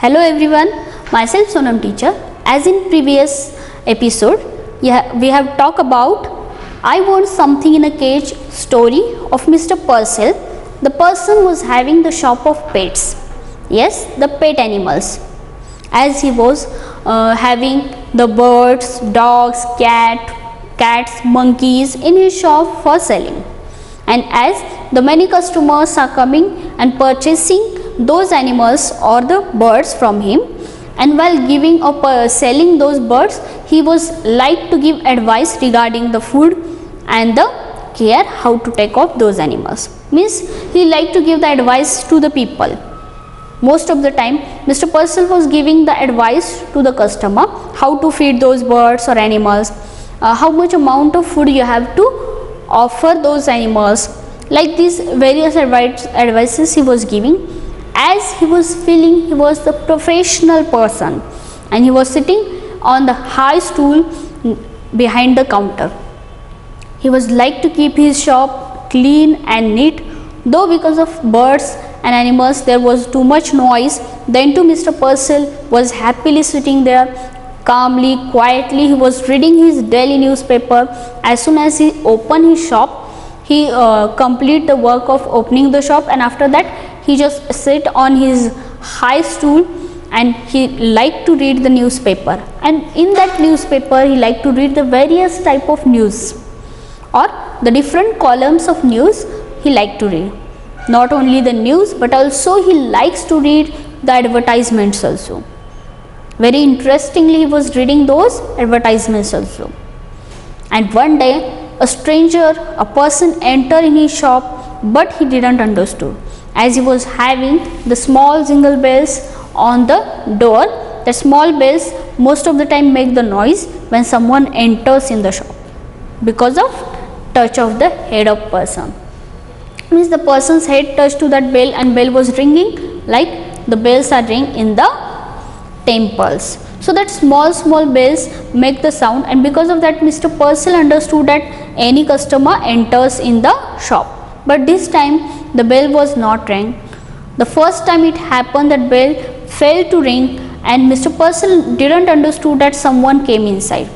Hello everyone, myself Sonam teacher. As in previous episode, we have talked about I Want Something in a Cage story of Mr. Purcell. The person was having the shop of pets. Yes, the pet animals. As he was having the birds, dogs, cats, monkeys in his shop for selling. And as the many customers are coming and purchasing those animals or the birds from him, and while giving or selling those birds, he was like to give advice regarding the food and the care how to take off those animals. Means he like to give the advice to the people. Most of the time Mr. Purcell was giving the advice to the customer how to feed those birds or animals, how much amount of food you have to offer those animals. Like these various advices he was giving. As he was feeling he was the professional person, and he was sitting on the high stool behind the counter. He was like to keep his shop clean and neat, though because of birds and animals there was too much noise. Then too Mr. Purcell was happily sitting there calmly, quietly. He was reading his daily newspaper. As soon as he opened his shop, he complete the work of opening the shop, and after that he just sit on his high stool and he like to read the newspaper. And in that newspaper he like to read the various type of news or the different columns of news he like to read. Not only the news but also he likes to read the advertisements also. Very interestingly he was reading those advertisements also. And one day a stranger, a person entered in his shop, but he didn't understood. As he was having the small jingle bells on the door, the small bells most of the time make the noise when someone enters in the shop because of touch of the head of person. Means the person's head touched to that bell and bell was ringing like the bells are ringing in the temples. So that small bells make the sound, and because of that Mr. Purcell understood that any customer enters in the shop. But this time the bell was not ring. The first time it happened that bell failed to ring, and Mr. Purcell didn't understood that someone came inside.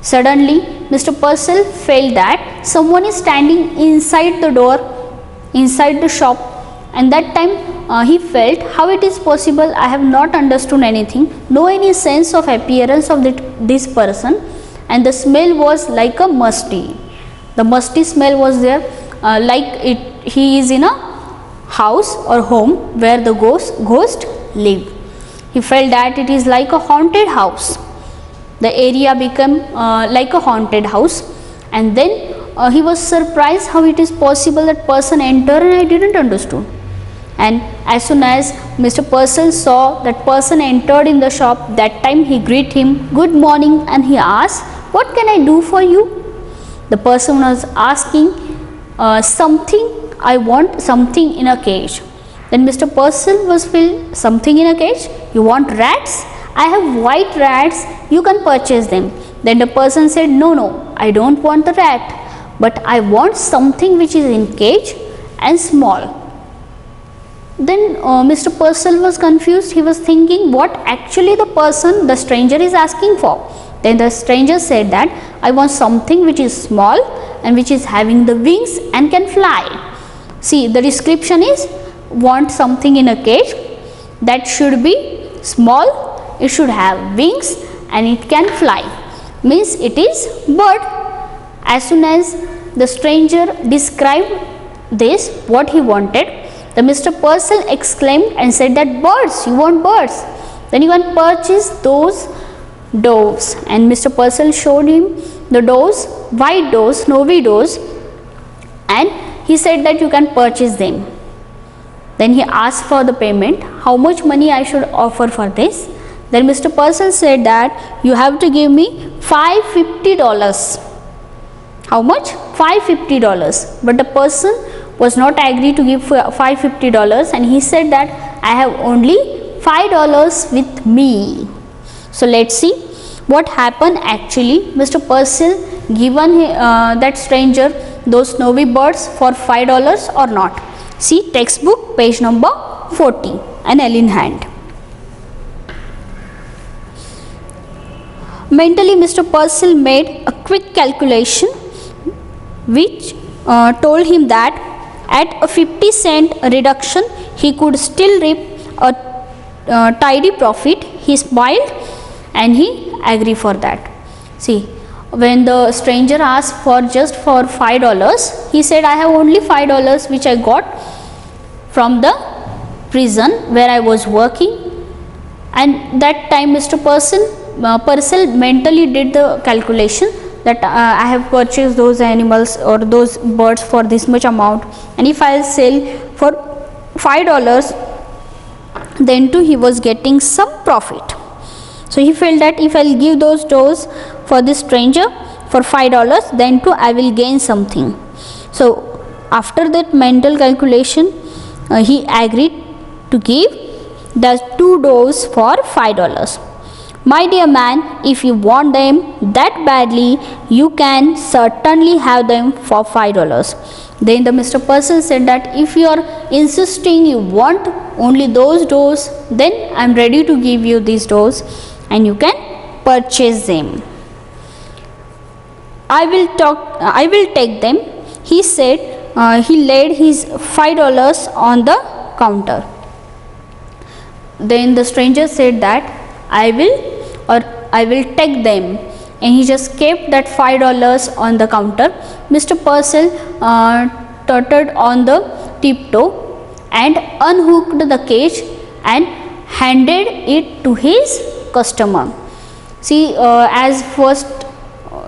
Suddenly Mr. Purcell felt that someone is standing inside the door, inside the shop, and that time he felt how it is possible. I have not understood anything, no any sense of appearance of this person, and the smell was like a musty. The musty smell was there, he is in a house or home where the ghost live. He felt that it is like a haunted house. The area became like a haunted house, and then he was surprised how it is possible that person enter, and I didn't understood. And as soon as Mr. Purcell saw that person entered in the shop, that time he greet him good morning, and he asked, what can I do for you? The person was asking something, I want something in a cage. Then Mr. Purcell was feel something in a cage, you want rats? I have white rats, you can purchase them. Then the person said, no, I don't want the rat, but I want something which is in cage and small. Then Mr. Purcell was confused. He was thinking what actually the stranger is asking for. Then the stranger said that I want something which is small and which is having the wings and can fly. See, the description is want something in a cage that should be small, it should have wings and it can fly. Means it is bird. As soon as the stranger described this, what he wanted, the Mr. Purcell exclaimed and said that birds, you want birds? Then you can purchase those doves. And Mr. Purcell showed him the doves, white doves, snowy doves, and he said that you can purchase them. Then he asked for the payment, how much money I should offer for this. Then Mr. Purcell said that you have to give me $550. How much? $550. But the person was not agreed to give $550, and he said that I have only $5 with me. So let's see what happened actually. Mr. Purcell given that stranger those snowy birds for $5 or not. See textbook page number 40, an L in hand. Mentally, Mr. Purcell made a quick calculation which told him that at a 50-cent reduction he could still reap a tidy profit. He smiled and he agreed for that. See, when the stranger asked for just for $5, he said, I have only $5 which I got from the prison where I was working. And that time Mr. Purcell mentally did the calculation that I have purchased those animals or those birds for this much amount, and if I will sell for $5, then too he was getting some profit. So he felt that if I will give those doors for this stranger for $5, then too I will gain something. So after that mental calculation, he agreed to give the 2 doors for $5. My dear man, if you want them that badly, you can certainly have them for $5. Then the Mr. Purcell said that if you are insisting you want only those doors, then I am ready to give you these doors and you can purchase them. I will take them, he said. He laid his $5 on the counter. Then the stranger said that I will take them, and he just kept that $5 on the counter. Mr. Purcell tottered on the tiptoe and unhooked the cage and handed it to his customer. See,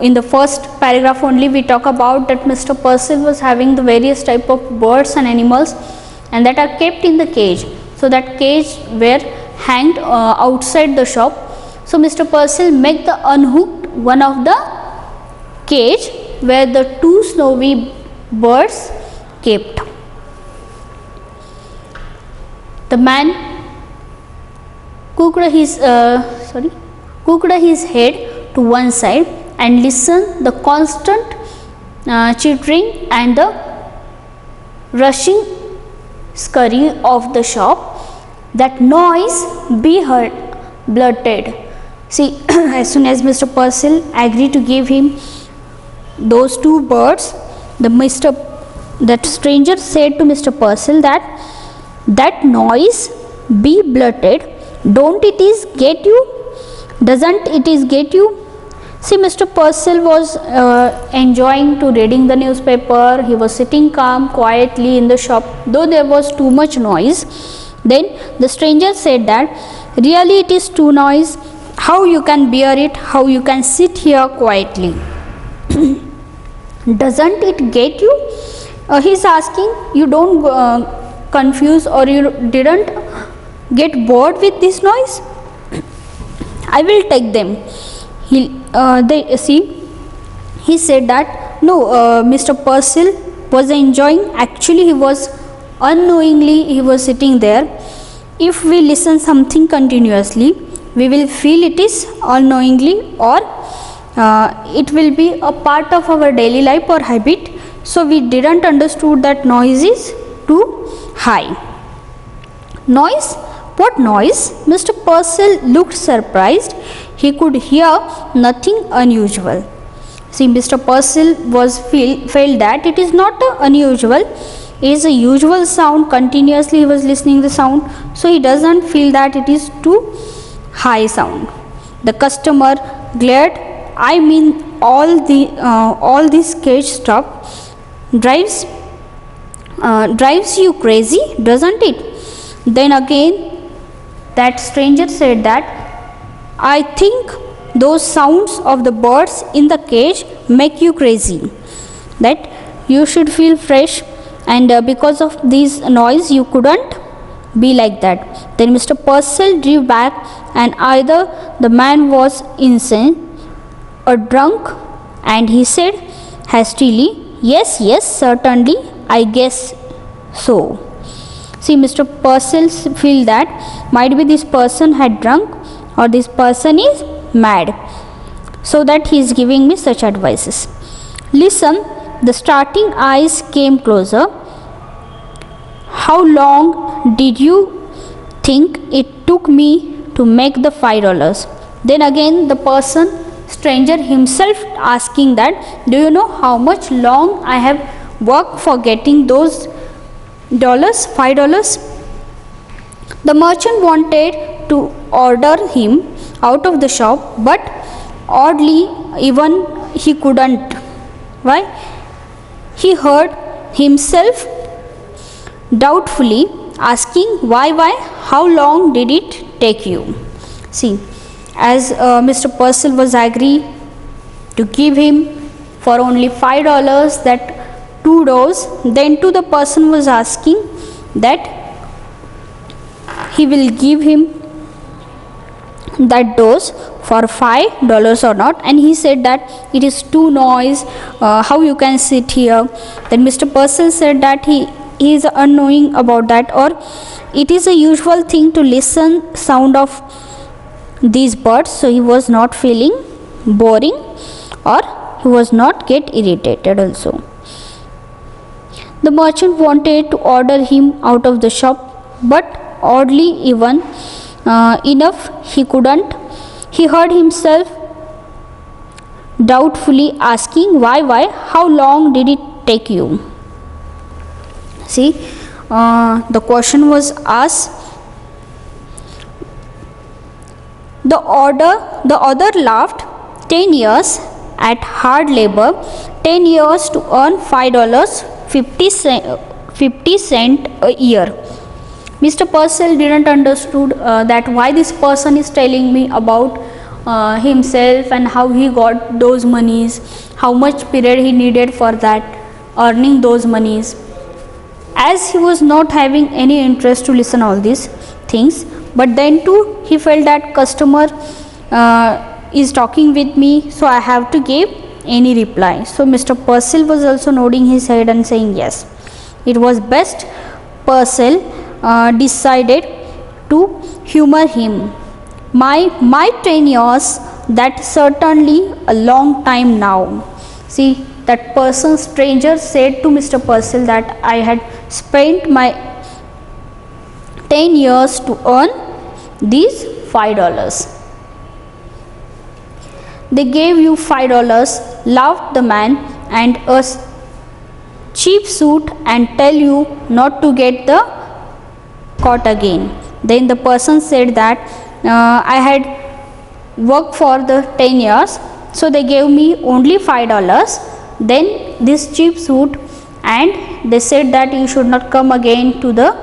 in the first paragraph only we talk about that Mr. Purcell was having the various type of birds and animals, and that are kept in the cage. So that cage were hanged outside the shop. So Mr. Purcell make the unhooked one of the cage where the 2 snowy birds kept. The man cocked his head to one side and listened the constant chittering and the rushing scurry of the shop. That noise be heard, blurted. See, as soon as Mr. Purcell agreed to give him those 2 birds, that stranger said to Mr. Purcell that noise be blurted. Don't it is get you? Doesn't it is get you? See, Mr. Purcell was enjoying to reading the newspaper. He was sitting calm, quietly in the shop, though there was too much noise. Then the stranger said that, really it is too noise. How you can bear it? How you can sit here quietly? Doesn't it get you? He is asking, you don't confuse or you didn't get bored with this noise? I will take them. He said that no, Mr. Purcell was enjoying. Actually, he was unknowingly he was sitting there. If we listen something continuously, we will feel it is unknowingly, or it will be a part of our daily life or habit. So we didn't understood that noise is too high. Noise? What noise? Mr. Purcell looked surprised. He could hear nothing unusual. See, Mr. Purcell felt that it is not unusual. It is a usual sound. Continuously he was listening the sound, so he doesn't feel that it is too high sound. The customer glared. I mean, all this cage stuff drives you crazy, doesn't it? Then again, that stranger said that I think those sounds of the birds in the cage make you crazy, that you should feel fresh, and because of this noise you couldn't be like that. Then Mr. Purcell drew back, and either the man was insane or drunk, and he said hastily, yes, certainly, I guess so. See, Mr. Purcell feel that might be this person had drunk or this person is mad, so that he is giving me such advices. Listen, the starting eyes came closer. How long did you think it took me to make the $5? Then again the person stranger himself asking that, do you know how much long I have worked for getting those dollars, $5? The merchant wanted to order him out of the shop, but oddly even he couldn't. Why? He heard himself doubtfully asking, why, how long did it take you? See, as Mr. Purcell was agree to give him for only $5 that 2 doors, then to the person was asking that he will give him that dose for $5 or not, and he said that it is too noise, how you can sit here. Then Mr. Purcell said that he is unknowing about that, or it is a usual thing to listen sound of these birds, so he was not feeling boring or he was not get irritated also. The merchant wanted to order him out of the shop, but oddly even enough he couldn't. He heard himself doubtfully asking, why, how long did it take you? See, the question was asked. The other laughed. 10 years at hard labor, 10 years to earn $5, 50 cents a year. Mr. Purcell didn't understood that why this person is telling me about himself and how he got those monies, how much period he needed for that earning those monies. As he was not having any interest to listen all these things, but then too he felt that customer is talking with me, so I have to give any reply. So Mr. Purcell was also nodding his head and saying yes. It was best Purcell decided to humor him. My 10 years, that's certainly a long time now. See, that person, stranger, said to Mr. Purcell that I had spent my 10 years to earn these $5. They gave you $5, laughed the man, and a cheap suit, and tell you not to get the caught again. Then the person said that I had worked for the 10 years, so they gave me only $5. Then this cheap suit, and they said that you should not come again to the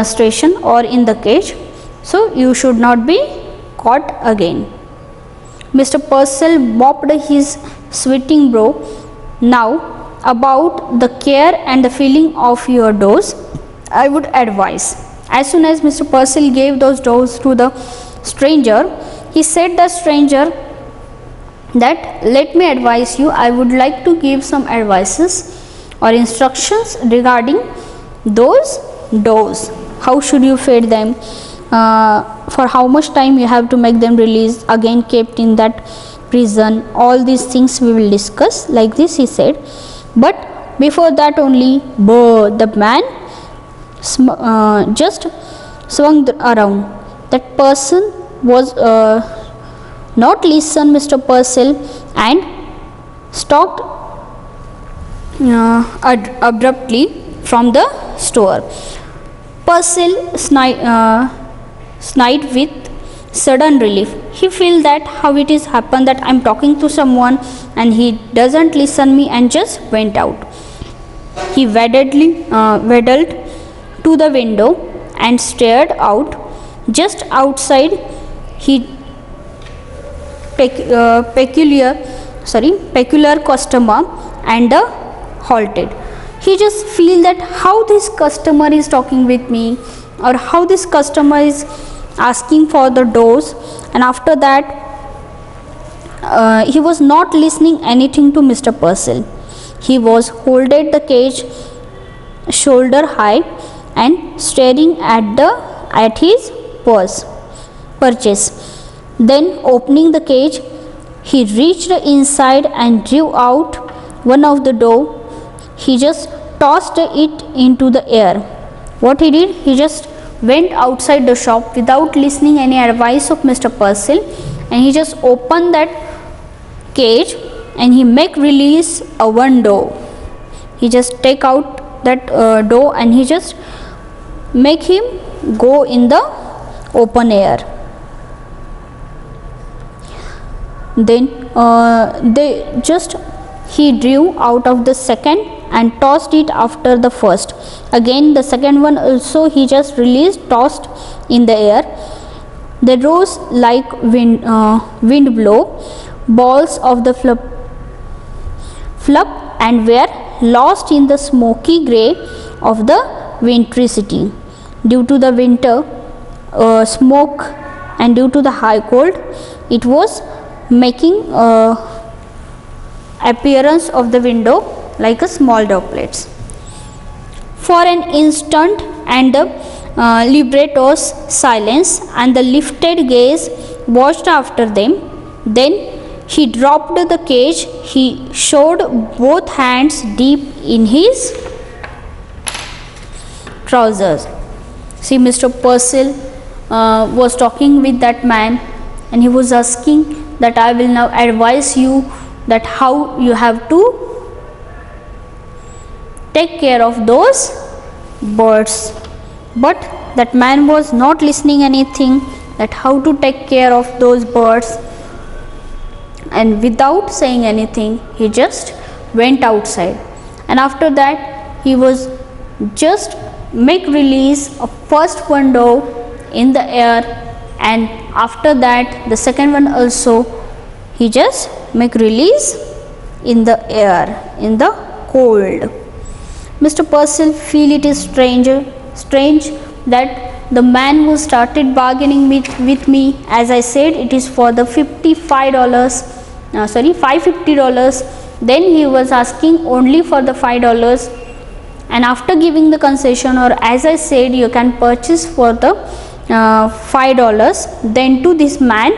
station or in the cage, so you should not be caught again. Mr. Purcell mopped his sweating brow. Now, about the care and the filling of your dose, I would advise. As soon as Mr. Purcell gave those doses to the stranger, he said the stranger that, let me advise you, I would like to give some advices or instructions regarding those doses. How should you feed them? For how much time you have to make them release, again kept in that prison. All these things we will discuss. Like this he said. But before that only, the man just swung around. That person was not listen Mr. Purcell and stalked abruptly from the store. Purcell snide with sudden relief. He felt that how it is happened that I am talking to someone and he doesn't listen me, and just went out. He waddled to the window and stared out. Just outside, he peculiar customer and halted. He just feel that how this customer is talking with me, or how this customer is asking for the dose, and after that he was not listening anything to Mr. Purcell. He was holding the cage shoulder high and staring at his purchase. Then opening the cage, he reached inside and drew out one of the door. He just tossed it into the air. What he did, he just went outside the shop without listening any advice of Mr. Purcell, and he just opened that cage and he make release a one door. He just take out that door and he just make him go in the open air. Then he drew out of the second and tossed it after the first. Again the second one also he just released, tossed in the air. They rose like wind blow balls of the fluff and were lost in the smoky grey of the wintry city. Due to the winter smoke and due to the high cold, it was making appearance of the window like a small droplets. For an instant, and the libretto's silence and the lifted gaze watched after them. Then he dropped the cage. He showed both hands deep in his trousers. See, Mr. Purcell was talking with that man and he was asking that I will now advise you that how you have to take care of those birds. But that man was not listening anything, that how to take care of those birds, and without saying anything he just went outside. And after that he was just make release of first one door in the air, and after that the second one also he just make release in the air in the cold. Mr. Purcell feel it is strange that the man who started bargaining with me, as I said, it is for the $550. Then he was asking only for the $5, and after giving the concession, or as I said, you can purchase for the $5. Then to this man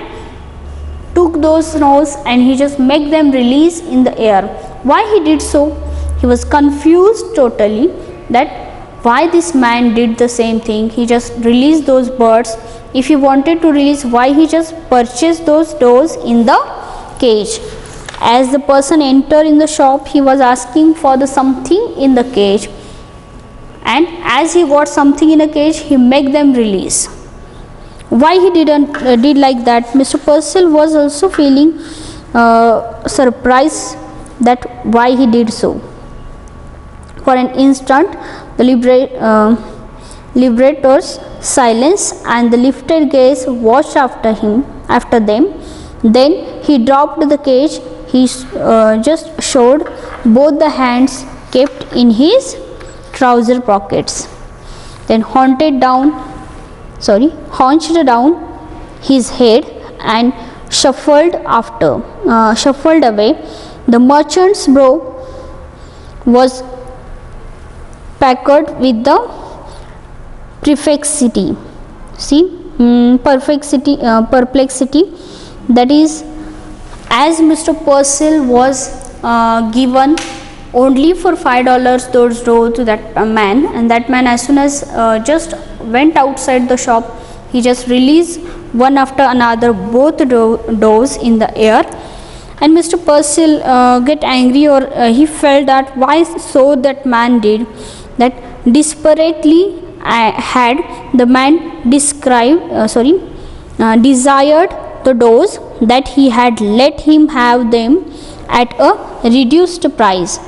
took those snows and he just make them release in the air. Why he did so? He was confused totally that why this man did the same thing. He just released those birds. If he wanted to release, why he just purchased those doors in the cage? As the person entered in the shop, he was asking for the something in the cage, and as he got something in a cage, he make them release. Why he did like that? Mr. Purcell was also feeling surprised that why he did so. For an instant, the libretto's silence and the lifted gaze watched after them. Then he dropped the cage. He just showed both the hands kept in his trouser pockets. Then hunched down his head and shuffled away. The merchant's brow was puckered with the perplexity. That is, as Mr. Purcell was given only for $5 those doors to that man, and that man as soon as just went outside the shop, he just released one after another both doors in the air. And Mr. Purcell get angry, or he felt that why so that man did that. Desperately had the man desired the doors, that he had let him have them at a reduced price.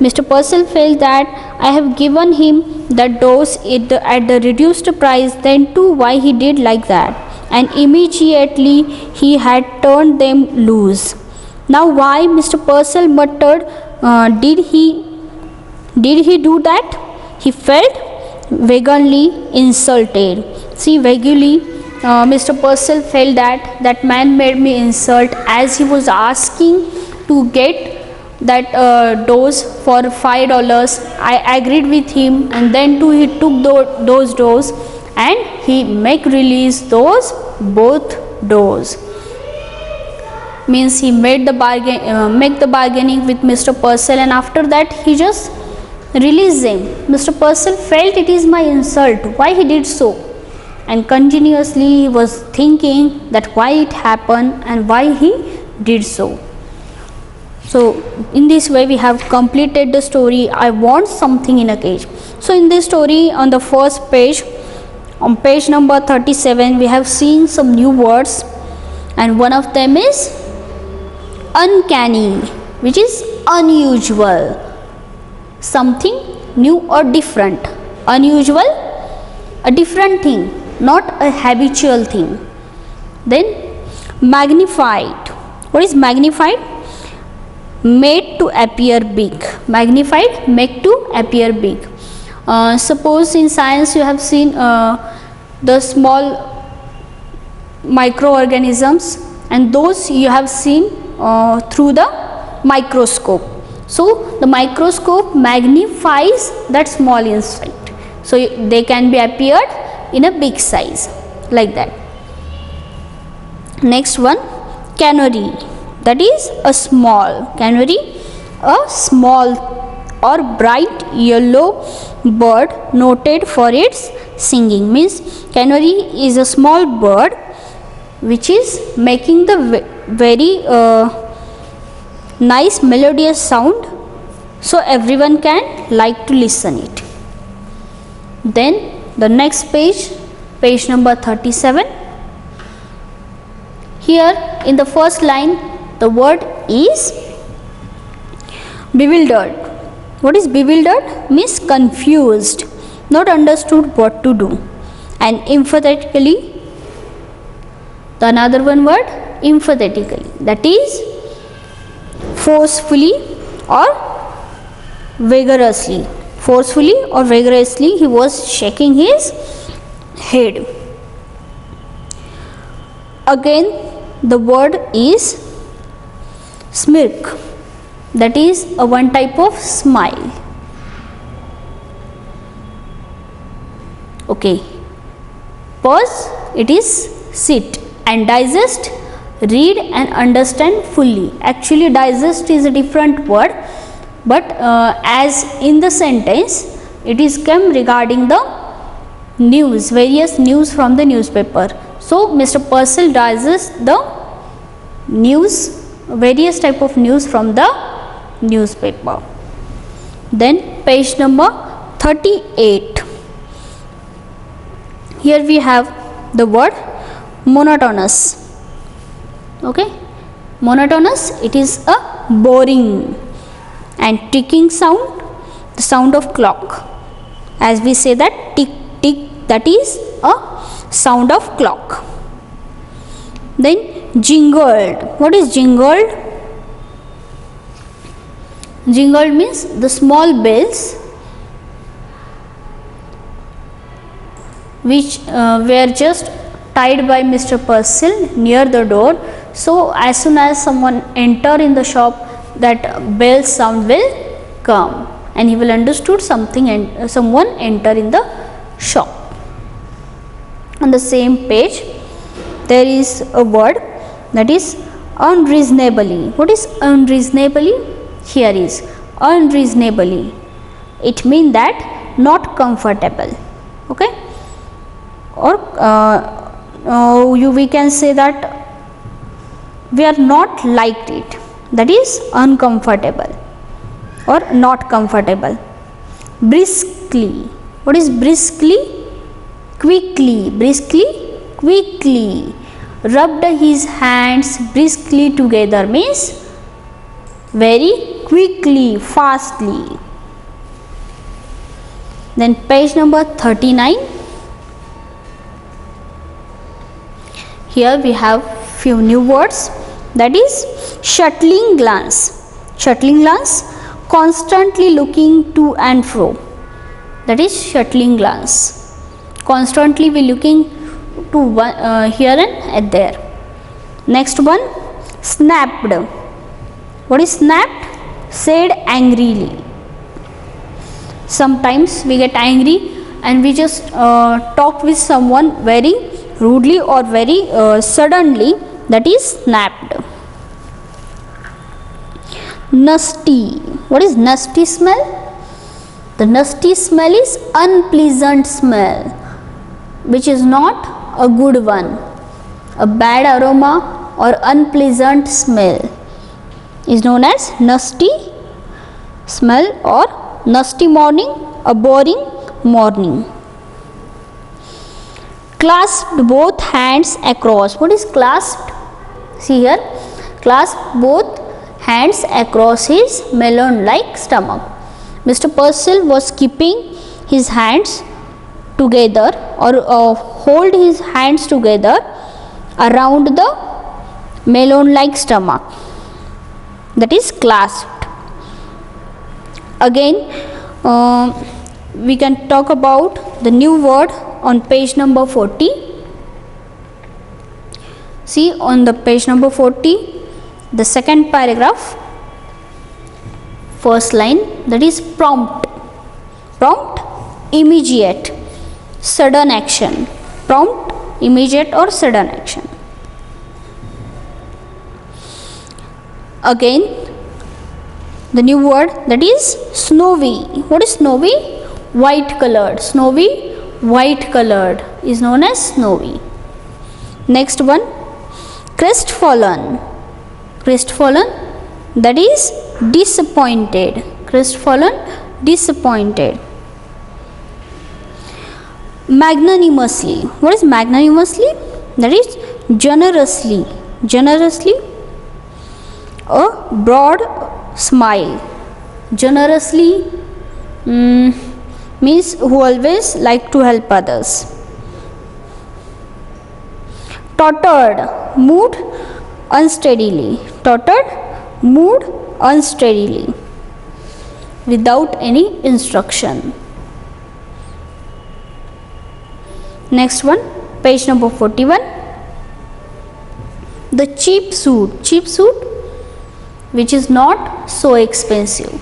Mr. Purcell felt that I have given him the doors at the reduced price, then too why he did like that, and immediately he had turned them loose. Now why, Mr. Purcell muttered, did he do that? He felt vaguely insulted. See, vaguely Mr. Purcell felt that man made me insult, as he was asking to get that dose for $5. I agreed with him, and then too he took those doors and he make release those both doors. Means he made the bargaining with Mr. Purcell, and after that he just released them. Mr. Purcell felt it is my insult, why he did so, and continuously he was thinking that why it happened and why he did so. So in this way we have completed the story I want something in a cage. So in this story, on the first page, on page number 37, we have seen some new words, and one of them is uncanny, which is unusual, something new or different. Unusual, a different thing, not a habitual thing. Then magnified. What is magnified? Made to appear big. Magnified, make to appear big. Suppose in science you have seen the small microorganisms, and those you have seen through the microscope. So the microscope magnifies that small insect, so they can be appeared in a big size, like that. Next one, canary, that is a small canary, a small or bright yellow bird noted for its singing. Means canary is a small bird which is making the very nice melodious sound, so everyone can like to listen it. Then the next page, page number 37. Here in the first line, the word is bewildered. What is bewildered? Means confused, not understood what to do. And emphatically, the another one word, emphatically, that is forcefully or vigorously. Forcefully or vigorously he was shaking his head. Again the word is smirk, that is a one type of smile. Okay. Pause, it is sit, and digest, read and understand fully. Actually digest is a different word, but as in the sentence it is come regarding the news, various news from the newspaper. So Mr. Purcell digests the news, various type of news from the newspaper. Then page number 38. Here we have the word monotonous. Okay, monotonous, it is a boring and ticking sound, the sound of clock. As we say that tick tick, that is a sound of clock. Then jingled. What is jingled? Jingled means the small bells which were just tied by Mr. Purcell near the door. So as soon as someone enter in the shop, that bell sound will come and he will understood something, and someone enter in the shop. On the same page there is a word, that is unreasonably. What is unreasonably? Here is unreasonably, it means that not comfortable. Okay, or we can say that we are not liked it, that is uncomfortable or not comfortable. Briskly. What is briskly? Quickly. Briskly, quickly. Rubbed his hands briskly together means very quickly, fastly. Then page number 39. Here we have few new words, that is shuttling glance. Shuttling glance, constantly looking to and fro, that is shuttling glance. Constantly we looking to one, here and there. Next one, snapped. What is snapped? Said angrily. Sometimes we get angry and we just talk with someone very rudely or very suddenly, that is snapped. Nasty. What is nasty smell? The nasty smell is unpleasant smell, which is not a good one, a bad aroma or unpleasant smell. is known as nasty smell or nasty morning, a boring morning. Clasped both hands across. What is clasped? See here, clasped both hands across his melon-like stomach. Mr. Purcell was keeping his hands together or hold his hands together around the melon-like stomach, that is clasped. Again, we can talk about the new word on page number 40. See on the page number 40, the second paragraph, first line, that is prompt. Prompt, immediate, sudden action. Prompt, immediate or sudden action. Again, the new word, that is snowy. What is snowy? White colored. Snowy, white colored, is known as snowy. Next one, crestfallen. Crestfallen, that is disappointed. Crestfallen, disappointed. Magnanimously. What is magnanimously? That is generously. Generously, a broad smile. Generously means who always like to help others. Tottered, moved unsteadily. Tottered, moved unsteadily, without any instruction. Next one, page number 41. The cheap suit. Cheap suit, which is not so expensive.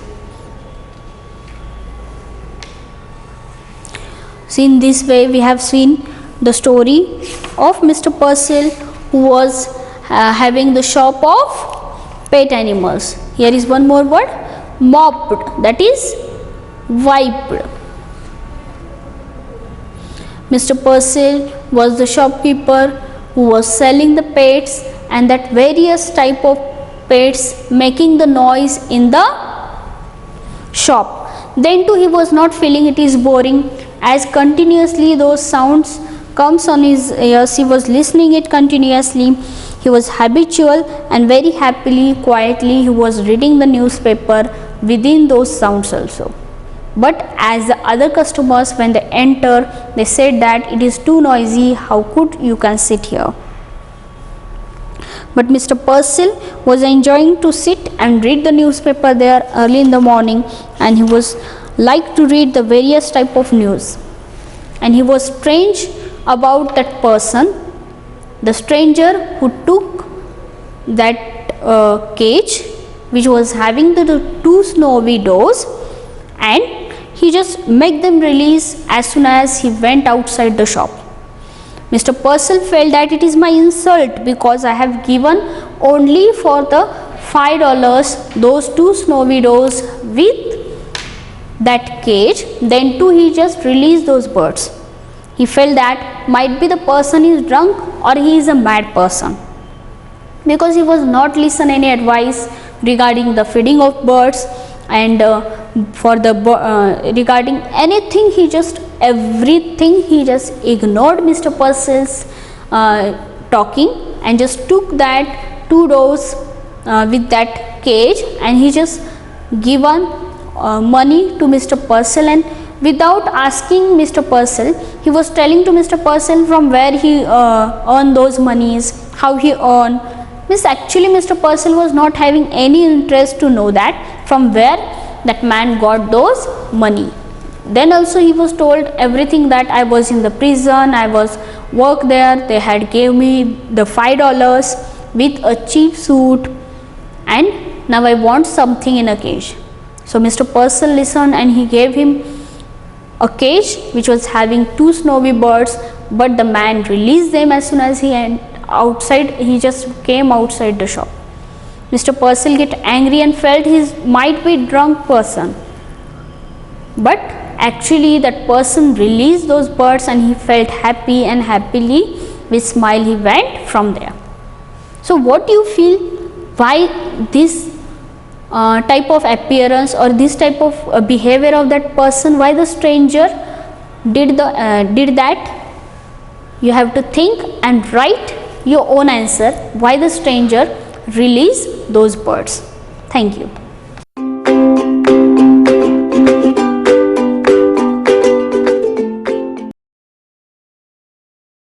See, in this way we have seen the story of Mr. Purcell, who was having the shop of pet animals. Here is one more word, mopped, that is wiped. Mr. Purcell was the shopkeeper who was selling the pets, and that various type of pets making the noise in the shop. Then too he was not feeling it is boring, as continuously those sounds comes on his ears. He was listening it continuously. He was habitual and very happily, quietly he was reading the newspaper within those sounds also. But as the other customers, when they enter, they said that it is too noisy, how could you can sit here. But Mr. Purcell was enjoying to sit and read the newspaper there early in the morning, and he was like to read the various type of news. And he was strange about that person, the stranger who took that cage which was having the two snowy doors, and he just make them release as soon as he went outside the shop. Mr. Purcell felt that it is my insult, because I have given only for the $5 those two snowy doors with that cage. Then too he just released those birds. He felt that might be the person is drunk or he is a mad person, because he was not listen any advice regarding the feeding of birds and for the regarding anything. He just everything he just ignored Mr. Purcell's talking, and just took that two doors with that cage, and he just given money to Mr. Purcell. And without asking Mr. Purcell, he was telling to Mr. Purcell from where he earned those monies, how he earned. Means actually Mr. Purcell was not having any interest to know that from where that man got those money. Then also he was told everything, that I was in the prison, I was work there, they had gave me the $5 with a cheap suit, and now I want something in a cage. So Mr. Purcell listened, and he gave him a cage which was having two snowy birds, but the man released them as soon as he outside, he just came outside the shop. Mr. Purcell get angry and felt he might be drunk person, but actually that person released those birds, and he felt happy, and happily with smile he went from there. So what do you feel, why this type of appearance or this type of behavior of that person, why the stranger did that. You have to think and write your own answer, why the stranger released those birds. Thank you.